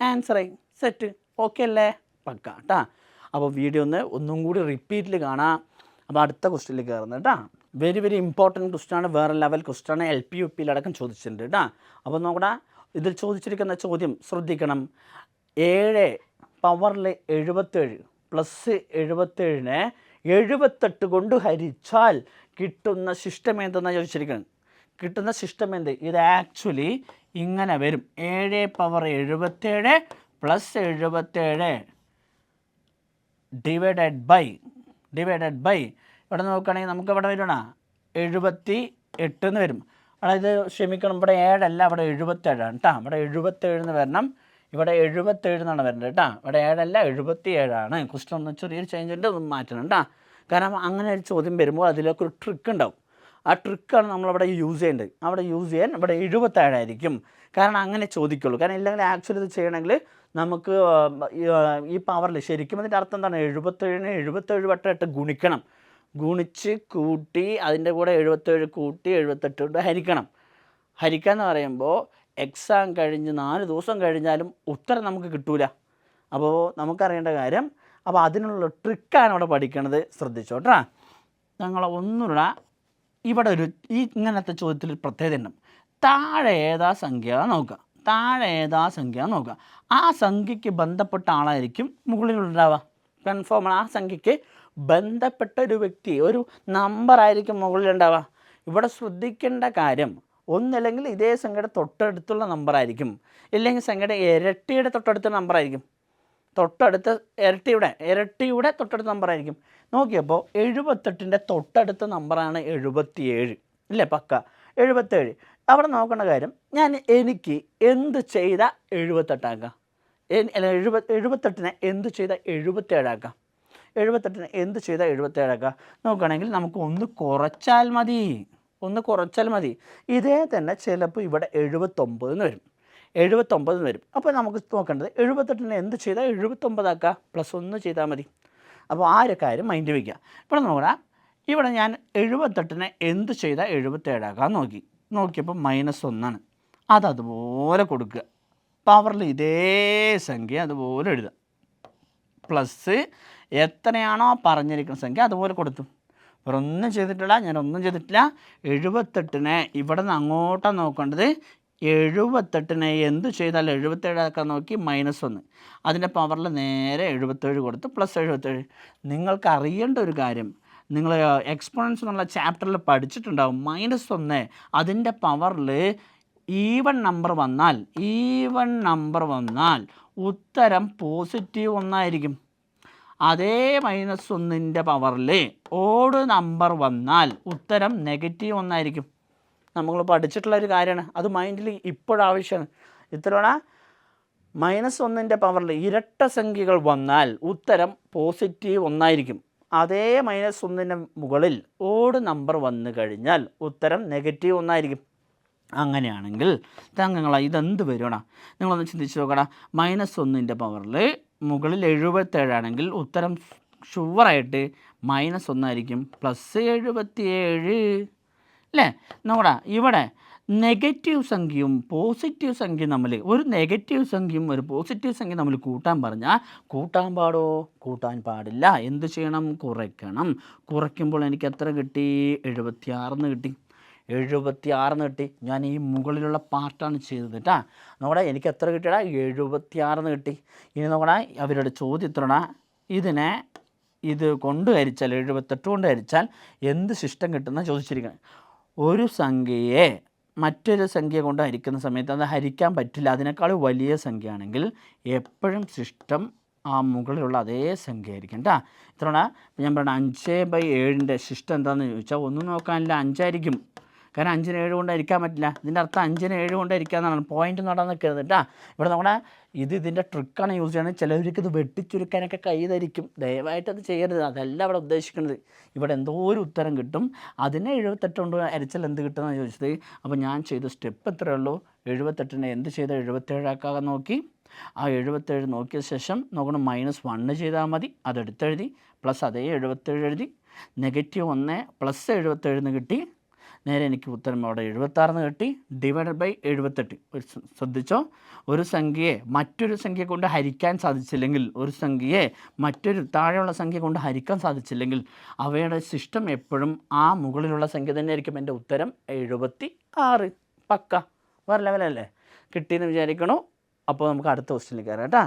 ആൻസറായി. സെറ്റ്. ഓക്കെ അല്ലേ? പക്ക കേട്ടോ. അപ്പോൾ വീഡിയോ ഒന്നും കൂടി റിപ്പീറ്റിൽ കാണാം. അപ്പോൾ അടുത്ത ക്വസ്റ്റ്യനിൽ കയറുന്നത് കേട്ടോ. വെരി വെരി ഇമ്പോർട്ടൻറ്റ് ക്വസ്റ്റ്യനാണ്. വേറെ ലെവൽ ക്വസ്റ്റ്യനാണ്. LP UP അടക്കം ചോദിച്ചിട്ടുണ്ട് കേട്ടോ. അപ്പോൾ നോക്കടാ, ഇതിൽ ചോദിച്ചിരിക്കുന്ന ചോദ്യം ശ്രദ്ധിക്കണം. 7 പവറിൽ 77 പ്ലസ് 77നെ 78 കൊണ്ട് ഹരിച്ചാൽ കിട്ടുന്ന സിസ്റ്റം എന്തെന്നാണ് ചോദിച്ചിരിക്കുന്നത്. കിട്ടുന്ന സിസ്റ്റം എന്ത്? ഇത് ആക്ച്വലി ഇങ്ങനെ വരും. 7 പ്ലസ് 77 ഡിവൈഡഡ് ബൈ ഇവിടെ നോക്കുകയാണെങ്കിൽ നമുക്ക് ഇവിടെ വരണ 78 എന്ന് വരും. അതായത് ക്ഷമിക്കണം, ഇവിടെ 7 അല്ല, ഇവിടെ 77 ആണ് കേട്ടോ. ഇവിടെ 77 എന്ന് വരണം, ഇവിടെ 77 എന്നാണ് വരുന്നത് കേട്ടോ. ഇവിടെ 7 അല്ല 77 ക്വസ്റ്റൻ ഒന്ന് ചെറിയൊരു ചേഞ്ച് ഉണ്ട്, ഒന്ന് മാറ്റണം കേട്ടോ. കാരണം അങ്ങനെ ഒരു ചോദ്യം വരുമ്പോൾ അതിലൊക്കെ ഒരു ട്രിക്ക് ഉണ്ടാവും. ആ ട്രിക്കാണ് നമ്മളവിടെ യൂസ് ചെയ്യേണ്ടത്. അവിടെ യൂസ് ചെയ്യാൻ ഇവിടെ 77 ആയിരിക്കും. കാരണം അങ്ങനെ ചോദിക്കുള്ളൂ. കാരണം ഇല്ലെങ്കിൽ ആക്ച്വലി ഇത് ചെയ്യണമെങ്കിൽ നമുക്ക് ഈ പവറിൽ ശരിക്കും അതിൻ്റെ അർത്ഥം എന്താണ്? 77നെ 77 വട്ടം 8 ഗുണിക്കണം. ഗുണിച്ച് കൂട്ടി അതിൻ്റെ കൂടെ 77 കൂട്ടി 78 കൊണ്ട് ഹരിക്കണം. ഹരിക്കുക എന്ന് പറയുമ്പോൾ എക്സാം കഴിഞ്ഞ് 4 ദിവസം കഴിഞ്ഞാലും ഉത്തരം നമുക്ക് കിട്ടൂല. അപ്പോൾ നമുക്കറിയേണ്ട കാര്യം, അപ്പോൾ അതിനുള്ള ട്രിക്കാണ് ഇവിടെ പഠിക്കണത്. ശ്രദ്ധിച്ചോട്ടാ. ഞങ്ങൾ ഒന്നുകൂടെ ഇവിടെ ഇങ്ങനത്തെ ചോദ്യത്തിൽ പ്രത്യേകത ഉണ്ട്. താഴെ ഏതാ സംഖ്യ നോക്കുക. ആ സംഖ്യയ്ക്ക് ബന്ധപ്പെട്ട ആളായിരിക്കും മുകളിലുണ്ടാവുക. കൺഫേം ആണ്. ആ സംഖ്യയ്ക്ക് ബന്ധപ്പെട്ട ഒരു വ്യക്തി, ഒരു നമ്പറായിരിക്കും മുകളിലുണ്ടാവുക. ഇവിടെ ശ്രദ്ധിക്കേണ്ട കാര്യം, ഒന്നില്ലെങ്കിൽ ഇതേ സംഖ്യയുടെ തൊട്ടടുത്തുള്ള നമ്പറായിരിക്കും, ഇല്ലെങ്കിൽ സംഖ്യയുടെ ഇരട്ടിയുടെ തൊട്ടടുത്ത നമ്പറായിരിക്കും. ഇരട്ടിയുടെ തൊട്ടടുത്ത നമ്പറായിരിക്കും. നോക്കിയപ്പോൾ 78ൻ്റെ തൊട്ടടുത്ത നമ്പറാണ് 77 ഇല്ലേ? പക്ക 77. അവിടെ നോക്കേണ്ട കാര്യം, എനിക്ക് എന്ത് ചെയ്ത 78 ആക്കാം? 78നെ എന്ത് ചെയ്ത 77 ആക്കാം? 78നെ എന്ത് ചെയ്ത 77 ആക്കാം? നോക്കുകയാണെങ്കിൽ നമുക്ക് ഒന്ന് കുറച്ചാൽ മതി. ഇതേ തന്നെ ചിലപ്പോൾ ഇവിടെ 79 എന്ന് വരും. അപ്പോൾ നമുക്ക് നോക്കേണ്ടത് 78നെ എന്ത് ചെയ്താൽ 79 ആക്കാം? പ്ലസ് 1 ചെയ്താൽ മതി. അപ്പോൾ ആ ഒരു കാര്യം മൈൻഡ് വയ്ക്കുക. ഇവിടെ നോക്കണം, ഇവിടെ ഞാൻ 78നെ എന്ത് ചെയ്താൽ 77 ആക്കാം നോക്കിയപ്പോൾ -1 അതുപോലെ കൊടുക്കുക. പവറിൽ ഇതേ സംഖ്യ അതുപോലെ എഴുതുക. പ്ലസ് എത്രയാണോ പറഞ്ഞിരിക്കുന്ന സംഖ്യ അതുപോലെ കൊടുത്തു. വേറെ ഒന്നും ചെയ്തിട്ടില്ല, 78നെ ഇവിടെ നിന്ന് അങ്ങോട്ടാണ് നോക്കേണ്ടത്. 78നെ എന്ത് ചെയ്താൽ 77 ആക്കാൻ നോക്കി, -1 അതിൻ്റെ പവറിൽ നേരെ 77 കൊടുത്ത് പ്ലസ് 77. നിങ്ങൾക്ക് അറിയേണ്ട ഒരു കാര്യം, നിങ്ങൾ എക്സ്പോണൻസ് എന്നുള്ള ചാപ്റ്ററിൽ പഠിച്ചിട്ടുണ്ടാവും. -1 അതിൻ്റെ പവറിൽ ഈവൺ നമ്പർ വന്നാൽ ഉത്തരം പോസിറ്റീവ് 1 ആയിരിക്കും. അതേ -1ൻ്റെ പവറിൽ ഓഡ് നമ്പർ വന്നാൽ ഉത്തരം നെഗറ്റീവ് 1 ആയിരിക്കും. നമ്മൾ പഠിച്ചിട്ടുള്ളൊരു കാര്യമാണ്. അത് മൈൻഡിൽ ഇപ്പോഴാവശ്യമാണ്. ഇത്തവണ -1ൻ്റെ പവറിൽ ഇരട്ട സംഖ്യകൾ വന്നാൽ ഉത്തരം പോസിറ്റീവ് 1 ആയിരിക്കും. അതേ -1ൻ്റെ മുകളിൽ ഓഡ് നമ്പർ വന്നു കഴിഞ്ഞാൽ ഉത്തരം നെഗറ്റീവ് 1 ആയിരിക്കും. അങ്ങനെയാണെങ്കിൽ തങ്ങൾ ഇതെന്ത് വരുവാണ്? നിങ്ങളൊന്ന് ചിന്തിച്ച് നോക്കണം. -1ൻ്റെ പവറിൽ മുകളിൽ 77 ആണെങ്കിൽ ഉത്തരം ഷുവറായിട്ട് -1 ആയിരിക്കും. പ്ലസ് 77 അല്ലേ? നോക്കടാ, ഇവിടെ നെഗറ്റീവ് സംഖ്യയും പോസിറ്റീവ് സംഖ്യയും തമ്മിൽ, ഒരു നെഗറ്റീവ് സംഖ്യയും ഒരു പോസിറ്റീവ് സംഖ്യയും തമ്മിൽ കൂട്ടാൻ പറഞ്ഞാൽ കൂട്ടാൻ പാടില്ല. എന്ത് ചെയ്യണം? കുറയ്ക്കുമ്പോൾ എനിക്ക് എത്ര കിട്ടി? 76 കിട്ടി. ഞാൻ ഈ മുകളിലുള്ള പാർട്ടാണ് ചെയ്തത് കേട്ടാ. നോക്കടാ, എനിക്ക് എത്ര കിട്ടിയടാ? 76 കിട്ടി. ഇനി നോക്കടാ, അവരുടെ ചോദ്യത്തിലൂടെ ഇത് കൊണ്ട് ഹരിച്ചാൽ 78 കൊണ്ട് ഹരിച്ചാൽ എന്ത് സിസ്റ്റം കിട്ടുന്ന ചോദിച്ചിരിക്കുന്നത്. ഒരു സംഖ്യയെ മറ്റൊരു സംഖ്യ കൊണ്ട് ഹരിക്കുന്ന സമയത്ത് അത് ഹരിക്കാൻ പറ്റില്ല. അതിനേക്കാൾ വലിയ സംഖ്യയാണെങ്കിൽ എപ്പോഴും സിസ്റ്റം ആ മുകളിലുള്ള അതേ സംഖ്യ ആയിരിക്കും കേട്ടോ. ഇത്തവണ ഞാൻ പറഞ്ഞ 5/7ൻ്റെ സിസ്റ്റം എന്താണെന്ന് ചോദിച്ചാൽ ഒന്നും നോക്കാനില്ല, 5 ആയിരിക്കും. കാരണം 5നെ 7 കൊണ്ട് ഹരിക്കാൻ പറ്റില്ല. ഇതിൻ്റെ അർത്ഥം 5നെ 7 കൊണ്ട് ഹരിക്കാമെന്നാണ്. പോയിന്റ് നടാൻ നിൽക്കരുത് കേട്ടോ. ഇവിടെ നമ്മുടെ ഇതിൻ്റെ ട്രിക്കാണ് യൂസ് ചെയ്യുന്നത്. ചിലവർക്ക് ഇത് വെട്ടിച്ചുരുക്കാനൊക്കെ കൈ ധരിക്കും. ദയവായിട്ട് അത് ചെയ്യരുത്. അതല്ല ഇവിടെ ഉദ്ദേശിക്കുന്നത്. ഇവിടെ എന്തോ ഒരു ഉത്തരം കിട്ടും. അതിനെ 78 കൊണ്ട് ഹരിച്ചാൽ എന്ത് കിട്ടുമെന്നാണ് ചോദിച്ചത്. അപ്പോൾ ഞാൻ ചെയ്ത സ്റ്റെപ്പ് എത്രയേ ഉള്ളൂ? 78നെ എന്ത് ചെയ്താൽ 77 ആക്കാൻ നോക്കി. ആ 77 നോക്കിയ ശേഷം നോക്കണം, -1 ചെയ്താൽ മതി. അതെടുത്തെഴുതി. പ്ലസ് അതേ 77 എഴുതി. -1 പ്ലസ് 77 കിട്ടി. നേരെ എനിക്ക് ഉത്തരം അവിടെ 76 കിട്ടി. Divided by 78. ശ്രദ്ധിച്ചോ, ഒരു സംഖ്യയെ മറ്റൊരു സംഖ്യ കൊണ്ട് ഹരിക്കാൻ സാധിച്ചില്ലെങ്കിൽ, താഴെയുള്ള സംഖ്യ കൊണ്ട് ഹരിക്കാൻ സാധിച്ചില്ലെങ്കിൽ അവയുടെ സിസ്റ്റം എപ്പോഴും ആ മുകളിലുള്ള സംഖ്യ തന്നെ ആയിരിക്കും. എൻ്റെ ഉത്തരം 76. പക്ക വേറെ ലെവലല്ലേ? കിട്ടിയെന്ന് വിചാരിക്കണോ? അപ്പോൾ നമുക്ക് അടുത്ത ക്വസ്റ്റ്യനിലേക്ക് കയറാം കേട്ടോ.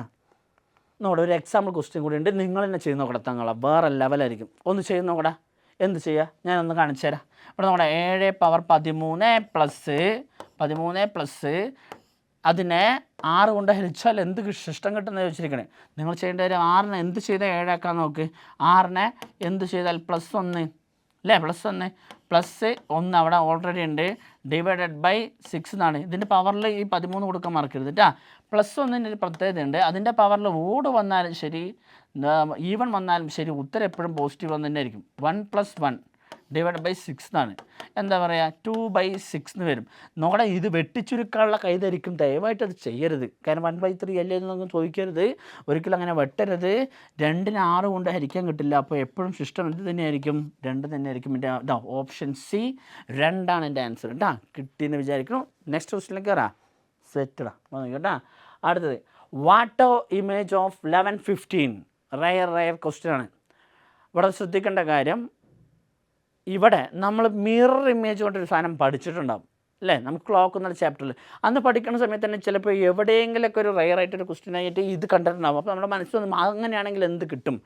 നോക്കട്ടെ, ഒരു എക്സാമ്പിൾ ക്വസ്റ്റ്യൻ കൂടി ഉണ്ട്, നിങ്ങൾ തന്നെ ചെയ്ത് നോക്കട്ടെ തങ്ങളെ, വേറെ ലെവലായിരിക്കും. ഒന്ന് ചെയ്ത് നോക്കട്ടെ. എന്ത് ചെയ്യുക, ഞാനൊന്ന് കാണിച്ചു തരാം. ഇവിടെ നമ്മുടെ 7 × 13 + അതിനെ 6 കൊണ്ട് ഹരിച്ചാൽ എന്ത് ശിഷ്ടം കിട്ടുന്നത് ചോദിച്ചിരിക്കണേ. നിങ്ങൾ ചെയ്യേണ്ട കാര്യം 6നെ എന്ത് ചെയ്താൽ 7 ആക്കാൻ നോക്ക്. 6നെ എന്ത് ചെയ്താൽ +1 അല്ലേ, +1 +1 അവിടെ ഓൾറെഡി ഉണ്ട്, /6 എന്നാണ്. ഇതിൻ്റെ പവറിൽ ഈ 13 കൊടുക്കാൻ മറക്കരുത് കേട്ടോ. +1 ഒരു പ്രത്യേകതയുണ്ട്, അതിൻ്റെ പവറിൽ ഓട് വന്നാലും ശരി ഈവൺ വന്നാലും ശരി ഉത്തരം എപ്പോഴും പോസിറ്റീവ് തന്നെ ആയിരിക്കും. 1 + 1 /6 എന്നാണ്. എന്താ പറയുക, 2/6 എന്ന് വരും. നോടെ ഇത് വെട്ടിച്ചുരുക്കാനുള്ള കൈതായിരിക്കും, ദയവായിട്ട് അത് ചെയ്യരുത്. കാരണം 1/3 അല്ലേ എന്നൊന്നും ചോദിക്കരുത്, ഒരിക്കലും അങ്ങനെ വെട്ടരുത്. 2നെ 6 കൊണ്ട് ഹരിക്കാൻ കിട്ടില്ല. അപ്പോൾ എപ്പോഴും സിസ്റ്റം ഇത് തന്നെയായിരിക്കും, 2 തന്നെയായിരിക്കും. എൻ്റെ ഓപ്ഷൻ സി 2 എൻ്റെ ആൻസർ കേട്ടോ. കിട്ടിയെന്ന് വിചാരിക്കണം. നെക്സ്റ്റ് ക്വസ്റ്റിനിലേക്ക് കയറാം. സെറ്റടാ കേട്ടോ. അടുത്തത് വാട്ടോ ഇമേജ് ഓഫ് 11-15 റയർ ക്വസ്റ്റ്യൻ ആണ്. ഇവിടെ ശ്രദ്ധിക്കേണ്ട കാര്യം, ഇവിടെ നമ്മൾ മിറർ ഇമേജ് കൊണ്ടൊരു സാധനം പഠിച്ചിട്ടുണ്ടാകും അല്ലേ, നമുക്ക് ക്ലോക്ക് എന്നുള്ള ചാപ്റ്ററിൽ. അന്ന് പഠിക്കുന്ന സമയത്ത് തന്നെ ചിലപ്പോൾ എവിടെയെങ്കിലൊക്കെ ഒരു റയറായിട്ടൊരു ക്വസ്റ്റ്യൻ ആയിട്ട് ഇത് കണ്ടിട്ടുണ്ടാകും. അപ്പോൾ നമ്മുടെ മനസ്സിൽ വന്ന് അങ്ങനെയാണെങ്കിൽ എന്ത് കിട്ടും,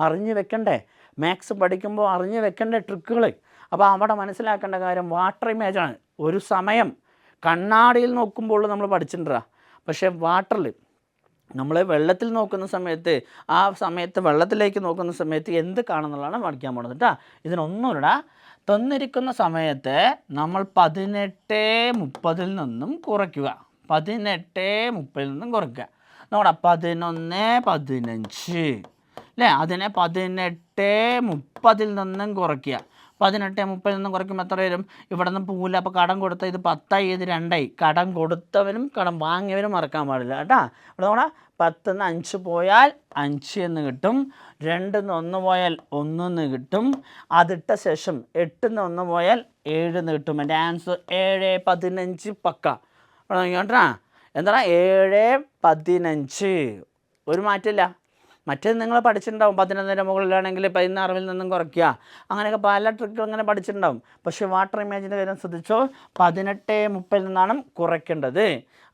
അറിഞ്ഞ് വെക്കണ്ടേ. മാത്സ് പഠിക്കുമ്പോൾ അറിഞ്ഞ് വെക്കേണ്ട ട്രിക്കുകൾ. അപ്പോൾ അവിടെ മനസ്സിലാക്കേണ്ട കാര്യം വാട്ടർ ഇമേജാണ്. ഒരു സമയം കണ്ണാടിയിൽ നോക്കുമ്പോൾ നമ്മൾ പഠിച്ചിട്ടുണ്ടാ, പക്ഷേ വാട്ടറിൽ നമ്മൾ വെള്ളത്തിൽ നോക്കുന്ന സമയത്ത് ആ സമയത്ത് വെള്ളത്തിലേക്ക് നോക്കുന്ന സമയത്ത് എന്ത് കാണുന്നുള്ളതാണ് പഠിക്കാൻ പോകുന്നത് കേട്ടോ. ഇതിനൊന്നുമില്ല, തന്നിരിക്കുന്ന സമയത്ത് നമ്മൾ 18:30 നിന്നും കുറയ്ക്കുക. 18:30 നിന്നും കുറയ്ക്കുക. നമ്മുടെ 11:15 അല്ലേ, അതിനെ 18:30 നിന്നും കുറയ്ക്കുക. 18:30 നിന്നും കുറയ്ക്കുമ്പോൾ എത്ര വരും? ഇവിടെ നിന്ന് പോവില്ല. അപ്പോൾ കടം കൊടുത്ത ഇത് 10 ഇത് 2. കടം കൊടുത്തവനും കടം വാങ്ങിയവനും മറക്കാൻ പാടില്ല കേട്ടോ. ഇവിടെ നോക്കണം, 10 5 പോയാൽ 5 എന്ന് കിട്ടും. 2 1 പോയാൽ 1 എന്ന് കിട്ടും. അതിട്ട ശേഷം 8 1 പോയാൽ 7 എന്ന് കിട്ടും. എൻ്റെ ആൻസർ 7:15 പക്ക. ഇവിടെ നോക്കിക്കോട്ടാ, എന്താണ് 7:15, ഒരു മാറ്റമില്ല. മറ്റേത് നിങ്ങൾ പഠിച്ചിട്ടുണ്ടാവും, 11ൻ്റെ മുകളിലാണെങ്കിൽ 16 നിന്നും കുറയ്ക്കുക, അങ്ങനെയൊക്കെ പല ട്രിക്കുകൾ അങ്ങനെ പഠിച്ചിട്ടുണ്ടാവും. പക്ഷേ വാട്ടർ ഇമേജിൻ്റെ കാര്യം ശ്രദ്ധിച്ചോ, 18:30 നിന്നാണ് കുറയ്ക്കേണ്ടത്.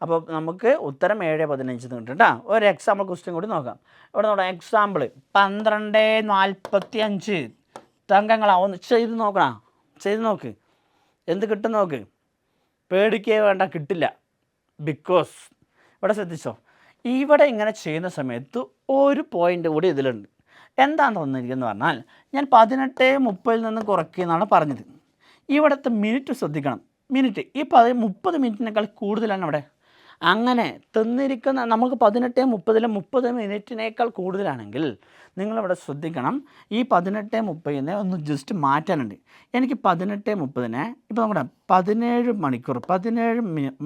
അപ്പോൾ നമുക്ക് ഉത്തരം 7:15 കിട്ടും കേട്ടോ. ഒരു എക്സാമ്പിൾ ക്വസ്റ്റ്യൻ കൂടി നോക്കാം. ഇവിടെ നോക്കാം, എക്സാമ്പിൾ 12:45 തങ്കങ്ങളാ. ഒന്ന് ചെയ്ത് നോക്കണം, ചെയ്ത് നോക്ക്, എന്ത് കിട്ടും നോക്ക്. പേടിക്കേ വേണ്ട, കിട്ടില്ല. ബിക്കോസ് ഇവിടെ ശ്രദ്ധിച്ചോ, ഇവിടെ ഇങ്ങനെ ചെയ്യുന്ന സമയത്ത് ഒരു പോയിൻ്റ് കൂടി ഇതിലുണ്ട്. എന്താണെന്ന് തോന്നിയിരിക്കുന്നത് പറഞ്ഞാൽ, ഞാൻ 18:30 നിന്ന് കുറയ്ക്കുമെന്നാണ് പറഞ്ഞത്. ഇവിടുത്തെ മിനിറ്റ് ശ്രദ്ധിക്കണം. മിനിറ്റ് ഈ 30 മിനിറ്റിനേക്കാൾ കൂടുതലാണ് അവിടെ. അങ്ങനെ തന്നിരിക്കുന്ന നമുക്ക് 18:30 30 മിനിറ്റിനേക്കാൾ കൂടുതലാണെങ്കിൽ നിങ്ങളിവിടെ ശ്രദ്ധിക്കണം, ഈ 18:30 ഒന്ന് ജസ്റ്റ് മാറ്റാനുണ്ട്. എനിക്ക് 18:30 ഇപ്പോൾ നമ്മുടെ 17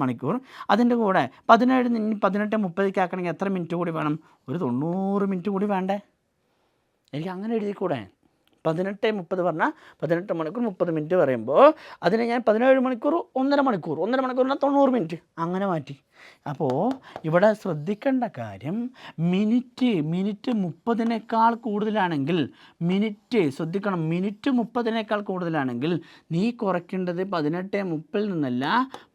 മണിക്കൂർ അതിൻ്റെ കൂടെ 17 18:30 ആക്കണമെങ്കിൽ എത്ര മിനിറ്റ് കൂടി വേണം? ഒരു 90 മിനിറ്റ് കൂടി വേണ്ടേ? എനിക്ക് അങ്ങനെ എഴുതിക്കൂടെ? 18:30 പറഞ്ഞാൽ 18 മണിക്കൂർ 30 മിനിറ്റ് പറയുമ്പോൾ അതിനെ ഞാൻ 17 മണിക്കൂർ 1.5 മണിക്കൂറിന് 90 മിനിറ്റ് അങ്ങനെ മാറ്റി. അപ്പോൾ ഇവിടെ ശ്രദ്ധിക്കേണ്ട കാര്യം, മിനിറ്റ് 30നേക്കാൾ കൂടുതലാണെങ്കിൽ, ശ്രദ്ധിക്കണം, മിനിറ്റ് 30നേക്കാൾ കൂടുതലാണെങ്കിൽ നീ കുറയ്ക്കേണ്ടത് 18:30 നിന്നല്ല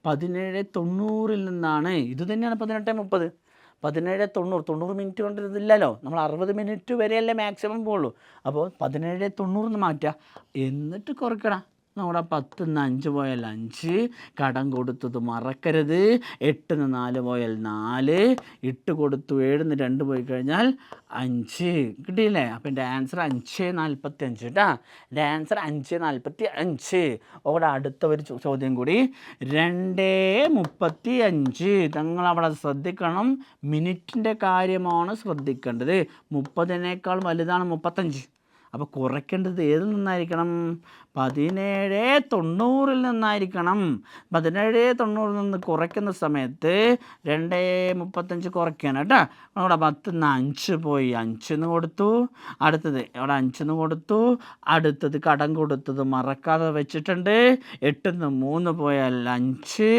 17:90 നിന്നാണ്. ഇത് തന്നെയാണ് 18:30. 17:90 മിനിറ്റ് കൊണ്ട് ഇതില്ലല്ലോ, നമ്മൾ 60 മിനിറ്റ് വരെയല്ലേ മാക്സിമം പോകുള്ളൂ. അപ്പോൾ 17:90 മാറ്റുക, എന്നിട്ട് കുറയ്ക്കണം. നമ്മുടെ 10 5 പോയാൽ 5, കടം കൊടുത്തത് മറക്കരുത്. 8 4 പോയാൽ 4, 8 കൊടുത്തു 7 2 പോയി കഴിഞ്ഞാൽ 5 കിട്ടിയില്ലേ? അപ്പോൾ എൻ്റെ ആൻസർ 5:45 കേട്ടോ. എൻ്റെ ആൻസർ 5:45. അവിടെ അടുത്ത ഒരു ചോദ്യം കൂടി, 2:35. നിങ്ങളവിടെ ശ്രദ്ധിക്കണം, മിനിറ്റിൻ്റെ കാര്യമാണ് ശ്രദ്ധിക്കേണ്ടത്. 30നേക്കാൾ വലുതാണ് 35. അപ്പോൾ കുറയ്ക്കേണ്ടത് ഏതിൽ നിന്നായിരിക്കണം? 17:90 നിന്നായിരിക്കണം. 17:90 നിന്ന് കുറയ്ക്കുന്ന സമയത്ത് 2:35 കുറയ്ക്കണം കേട്ടോ. അവിടെ 10 5 പോയി 5 കൊടുത്തു. അടുത്തത് അവിടെ 5 കൊടുത്തു. അടുത്തത് കടം കൊടുത്തത് മറക്കാതെ വെച്ചിട്ടുണ്ട്. 8 3 പോയാൽ 5,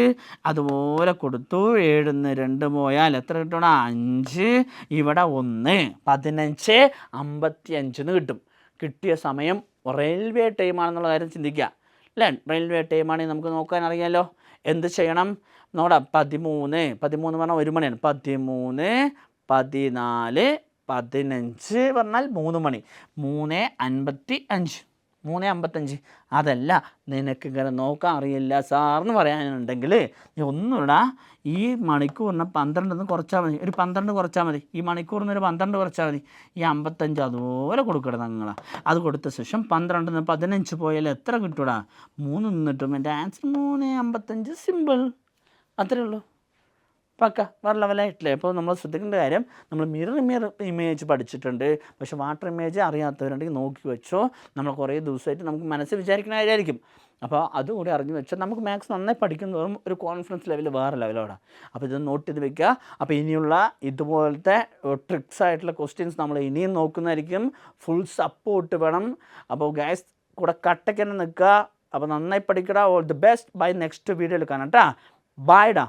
അതുപോലെ കൊടുത്തു. 7 2 പോയാൽ എത്ര കിട്ടണം? 5. ഇവിടെ 1 15:55 കിട്ടും. കിട്ടിയ സമയം റെയിൽവേ ടൈമാണെന്നുള്ള കാര്യം ചിന്തിക്കുക അല്ലേ. റെയിൽവേ ടൈമാണെങ്കിൽ നമുക്ക് നോക്കാൻ അറിയാമല്ലോ. എന്ത് ചെയ്യണം? നമ്മുടെ 13 പറഞ്ഞാൽ 1 മണിയാണ്. 13 14 15 പറഞ്ഞാൽ 3 മണി, 3:55, 3:55. അതല്ല നിനക്ക് ഇങ്ങനെ നോക്കാൻ അറിയില്ല സാറെന്ന് പറയാനുണ്ടെങ്കിൽ നീ ഒന്നുമിടാ, ഈ മണിക്കൂറിന് 12 കുറച്ചാൽ മതി, ഒരു 12 കുറച്ചാൽ മതി, ഈ മണിക്കൂറിന് ഒരു 12 കുറച്ചാൽ മതി, ഈ 55 അതുപോലെ കൊടുക്കണം നിങ്ങൾ. അത് കൊടുത്ത ശേഷം 12 15 പോയാൽ എത്ര കിട്ടൂടാ? 3 നിന്നിട്ടും എൻ്റെ ആൻസർ 3:55. സിമ്പിൾ, അത്രയേ ഉള്ളൂ. പക്ക വേറെ ലെവലായിട്ടില്ലേ? അപ്പോൾ നമ്മൾ ശ്രദ്ധിക്കേണ്ട കാര്യം, നമ്മൾ മിറർ ഇമേജ് പഠിച്ചിട്ടുണ്ട്, പക്ഷേ വാട്ടർ ഇമേജ് അറിയാത്തവരുണ്ടെങ്കിൽ നോക്കി വെച്ചോ. നമ്മൾ കുറേ ദിവസമായിട്ട് നമുക്ക് മനസ്സിൽ വിചാരിക്കുന്ന കാര്യമായിരിക്കും. അപ്പോൾ അതുകൂടി അറിഞ്ഞു വെച്ചാൽ നമുക്ക് മാത്സ് നന്നായി പഠിക്കുന്നതോറും ഒരു കോൺഫിഡൻസ് ലെവൽ വേറെ ലെവലോടെ. അപ്പോൾ ഇത് നോട്ട് ചെയ്ത് വെക്കുക. അപ്പോൾ ഇനിയുള്ള ഇതുപോലത്തെ ട്രിക്സ് ആയിട്ടുള്ള ക്വസ്റ്റ്യൻസ് നമ്മൾ ഇനിയും നോക്കുന്നതായിരിക്കും. ഫുൾ സപ്പോർട്ട് വേണം. അപ്പോൾ ഗൈസ് കൂടെ കട്ടയ്ക്ക് തന്നെ നിൽക്കുക. അപ്പോൾ നന്നായി പഠിക്കടാ. All the best. Bye next വീഡിയോയിൽ കാണാം കേട്ടോ. ബൈ ഡാ.